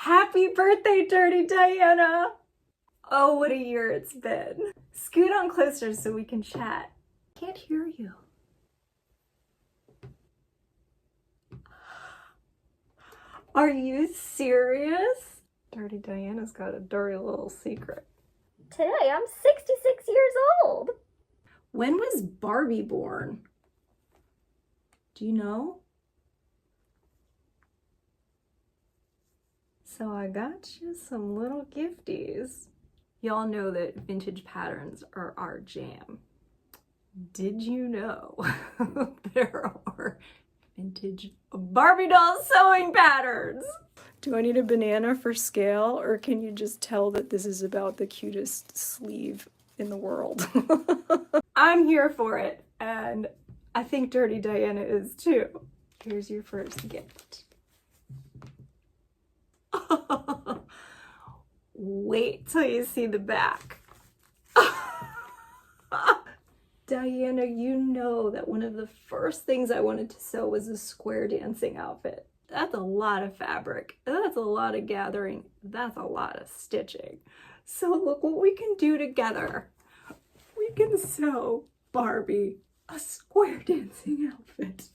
Happy birthday, Dirty Diana! Oh, what a year it's been. Scoot on closer so we can chat. Can't hear you. Are you serious? Dirty Diana's got a dirty little secret. Today, I'm 66 years old. When was Barbie born? Do you know? So I got you some little gifties. Y'all know that vintage patterns are our jam. Did you know there are vintage Barbie doll sewing patterns? Do I need a banana for scale, or can you just tell that this is about the cutest sleeve in the world? I'm here for it, and I think Dirty Diana is too. Here's your first gift. Wait till you see the back. Diana, you know that one of the first things I wanted to sew was a square dancing outfit. That's a lot of fabric. That's a lot of gathering. That's a lot of stitching. So look what we can do together. We can sew Barbie a square dancing outfit.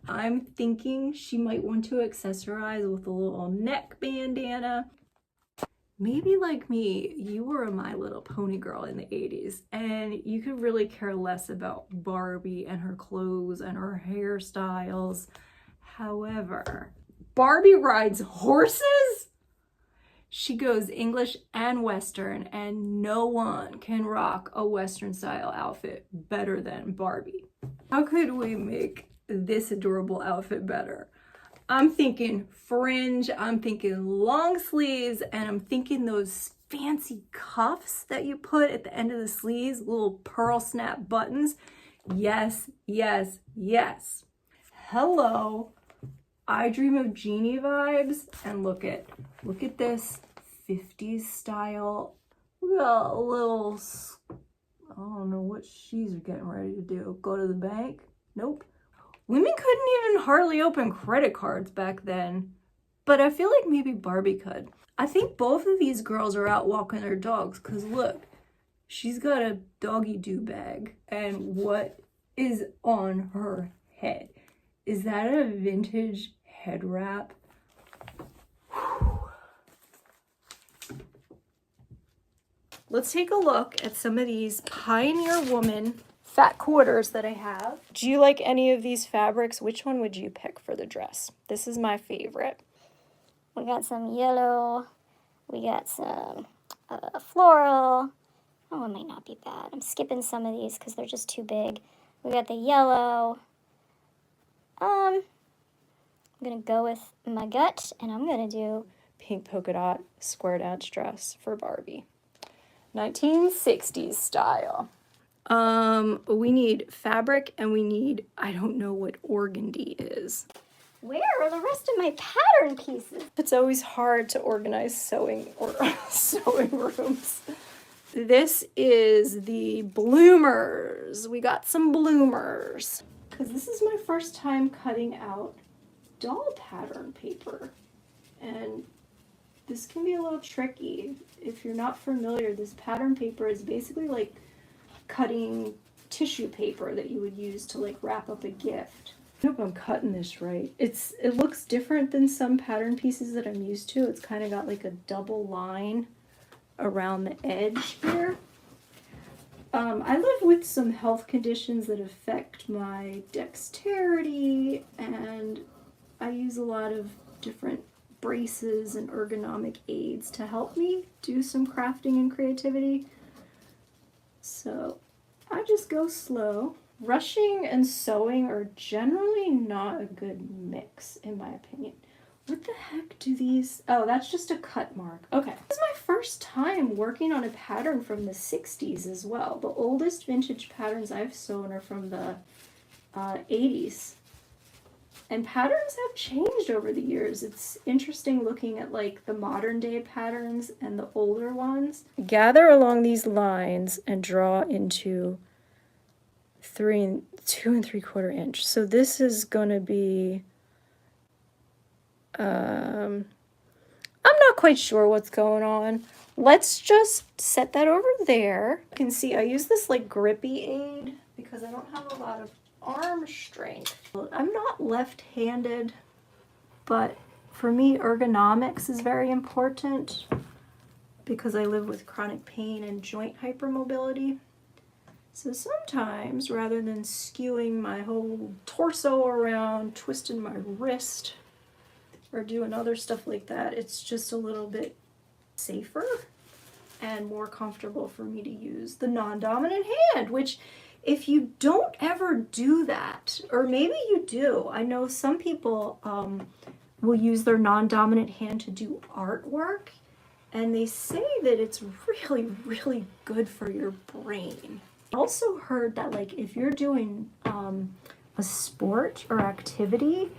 I'm thinking she might want to accessorize with a little neck bandana. Maybe like me, you were a My Little Pony girl in the 80s, and you could really care less about Barbie and her clothes and her hairstyles. However, Barbie rides horses? She goes English and Western, and no one can rock a Western style outfit better than Barbie. How could we make this adorable outfit better? I'm thinking fringe, I'm thinking long sleeves, and I'm thinking those fancy cuffs that you put at the end of the sleeves, little pearl snap buttons. Yes, yes, yes. Hello, I Dream of Jeannie vibes, and look at this 50s style. We got a little, I don't know what she's getting ready to do. Go to the bank? Nope. Women couldn't even hardly open credit cards back then, but I feel like maybe Barbie could. I think both of these girls are out walking their dogs, because look, she's got a doggy do bag, and what is on her head? Is that a vintage head wrap? Let's take a look at some of these Pioneer Woman fat quarters that I have. Do you like any of these fabrics? Which one would you pick for the dress? This is my favorite. We got some yellow. We got some floral. Oh, it might not be bad. I'm skipping some of these because they're just too big. We got the yellow. I'm going to go with my gut, and I'm going to do pink polka dot square dance dress for Barbie. 1960s style. We need fabric, and we need, I don't know what organdy is. Where are the rest of my pattern pieces? It's always hard to organize sewing rooms. This is the bloomers. We got some bloomers. Because this is my first time cutting out doll pattern paper. And this can be a little tricky. If you're not familiar, this pattern paper is basically like cutting tissue paper that you would use to like wrap up a gift. I hope I'm cutting this right. It looks different than some pattern pieces that I'm used to. It's kind of got like a double line around the edge here. I live with some health conditions that affect my dexterity, and I use a lot of different braces and ergonomic aids to help me do some crafting and creativity. So I just go slow. Rushing and sewing are generally not a good mix, in my opinion. What the heck do these... Oh, that's just a cut mark. Okay. This is my first time working on a pattern from the 60s as well. The oldest vintage patterns I've sewn are from the 80s. And patterns have changed over the years. It's interesting looking at like the modern day patterns and the older ones. Gather along these lines and draw into 2 3/4 inch. So this is going to be not quite sure what's going on. Let's just set that over there. You can see I use this like grippy aid because I don't have a lot of arm strength. I'm not left-handed, but for me, ergonomics is very important because I live with chronic pain and joint hypermobility. So sometimes, rather than skewing my whole torso around, twisting my wrist, or doing other stuff like that, it's just a little bit safer and more comfortable for me to use the non-dominant hand, which if you don't ever do that, or maybe you do, I know some people will use their non-dominant hand to do artwork, and they say that it's really, really good for your brain. I also heard that like if you're doing a sport or activity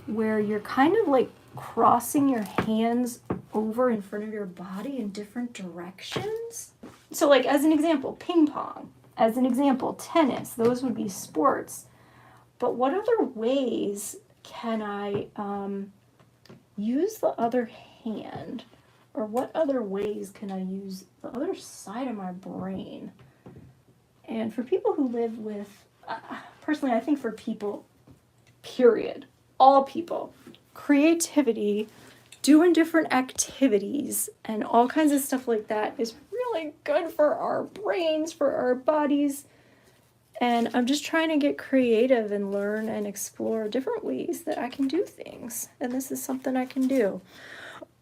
where you're kind of like crossing your hands over in front of your body in different directions. So like as an example, ping pong, as an example, tennis, those would be sports. But what other ways can I use the other hand? Or what other ways can I use the other side of my brain? And for people who live with, personally, I think for people, period, all people, creativity, doing different activities, and all kinds of stuff like that is really good for our brains, for our bodies. And I'm just trying to get creative and learn and explore different ways that I can do things. And this is something I can do.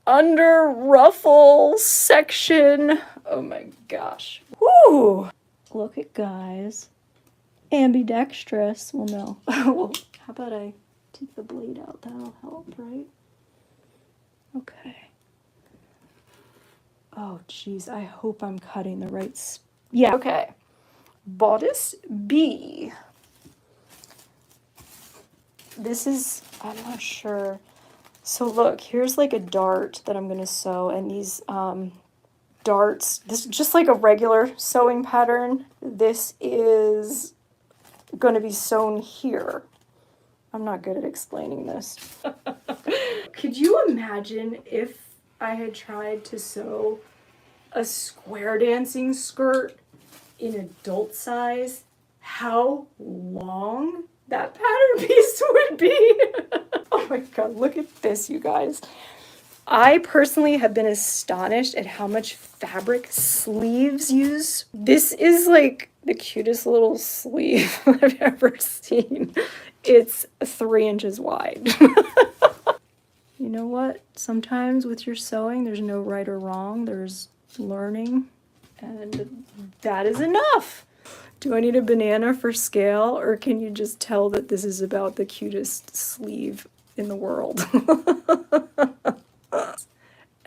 Under ruffle section. Oh my gosh. Woo! Look at guys. Ambidextrous. Well, no. Well, how about I take the blade out? That'll help, right? Okay. Oh, geez. I hope I'm cutting the right... Yeah, okay. Bodice B. This is... I'm not sure... So look, here's like a dart that I'm going to sew, and these darts, this is just like a regular sewing pattern. This is going to be sewn here. I'm not good at explaining this. Could you imagine if I had tried to sew a square dancing skirt in adult size? How long that pattern piece would be? Oh my god, look at this, you guys. I personally have been astonished at how much fabric sleeves use. This is like the cutest little sleeve I've ever seen. It's 3 inches wide. You know what? Sometimes with your sewing, there's no right or wrong. There's learning, and that is enough. Do I need a banana for scale, or can you just tell that this is about the cutest sleeve in the world?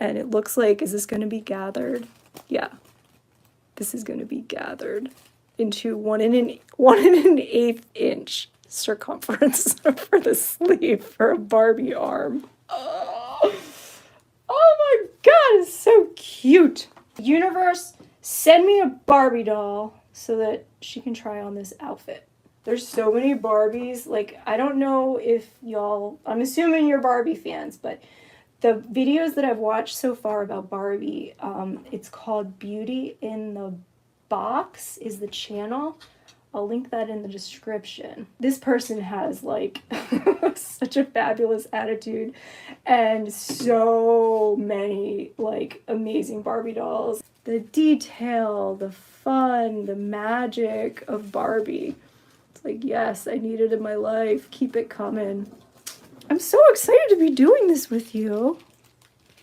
And it looks like, is this going to be gathered? Yeah, this is going to be gathered into 1 1/8 inch circumference for the sleeve for a Barbie arm. Oh my god, it's so cute. Universe, send me a Barbie doll so that she can try on this outfit. There's so many Barbies. Like, I don't know if y'all, I'm assuming you're Barbie fans, but the videos that I've watched so far about Barbie, it's called Beauty in the Box is the channel. I'll link that in the description. This person has like such a fabulous attitude and so many like amazing Barbie dolls. The detail, the fun, the magic of Barbie. It's like, yes, I need it in my life. Keep it coming. I'm so excited to be doing this with you.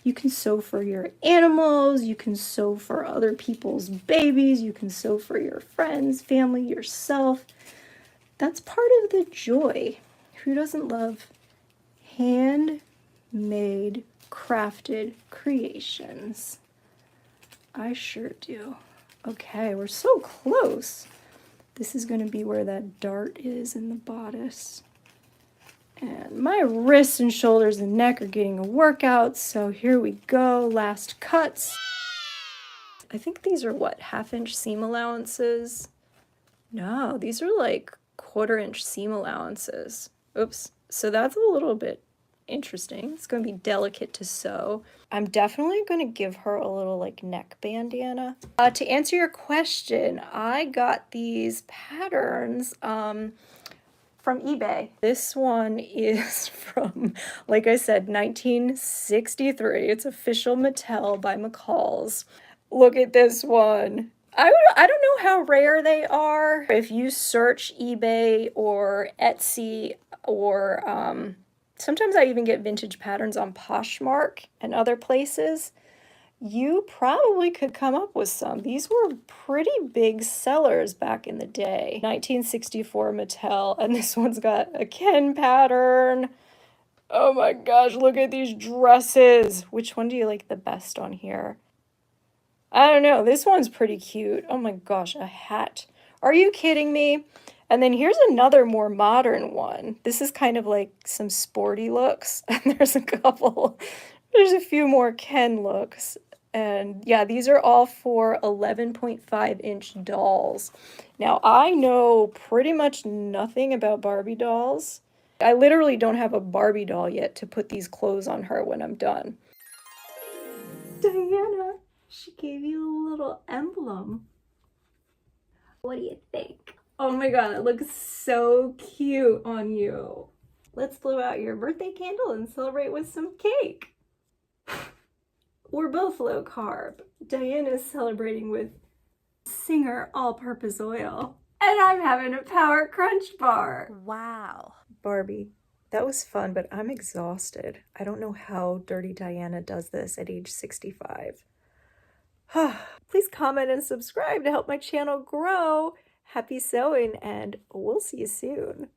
You can sew for your animals. You can sew for other people's babies. You can sew for your friends, family, yourself. That's part of the joy. Who doesn't love handmade, crafted creations? I sure do. Okay, we're so close. This is going to be where that dart is in the bodice. And my wrists and shoulders and neck are getting a workout, so here we go, last cuts. I think these are what, 1/2 inch seam allowances? No, these are like 1/4 inch seam allowances. Oops, so that's a little bit interesting. It's going to be delicate to sew. I'm definitely going to give her a little like neck bandana. To answer your question, I got these patterns from eBay. This one is from, like I said, 1963. It's official Mattel by McCalls. Look at this one. I don't know how rare they are. If you search eBay or Etsy or sometimes I even get vintage patterns on Poshmark and other places, you probably could come up with some. These were pretty big sellers back in the day. 1964 Mattel, and this one's got a Ken pattern. Oh my gosh, look at these dresses. Which one do you like the best on here? I don't know, this one's pretty cute. Oh my gosh, a hat. Are you kidding me? And then here's another more modern one. This is kind of like some sporty looks. And there's a few more Ken looks. And yeah, these are all for 11.5-inch dolls. Now, I know pretty much nothing about Barbie dolls. I literally don't have a Barbie doll yet to put these clothes on her when I'm done. Diana, she gave you a little emblem. What do you think? Oh my god, it looks so cute on you. Let's blow out your birthday candle and celebrate with some cake. We're both low carb. Diana's celebrating with Singer all-purpose oil. And I'm having a Power Crunch bar. Wow. Barbie, that was fun, but I'm exhausted. I don't know how Dirty Diana does this at age 65. Please comment and subscribe to help my channel grow. Happy sewing, and we'll see you soon.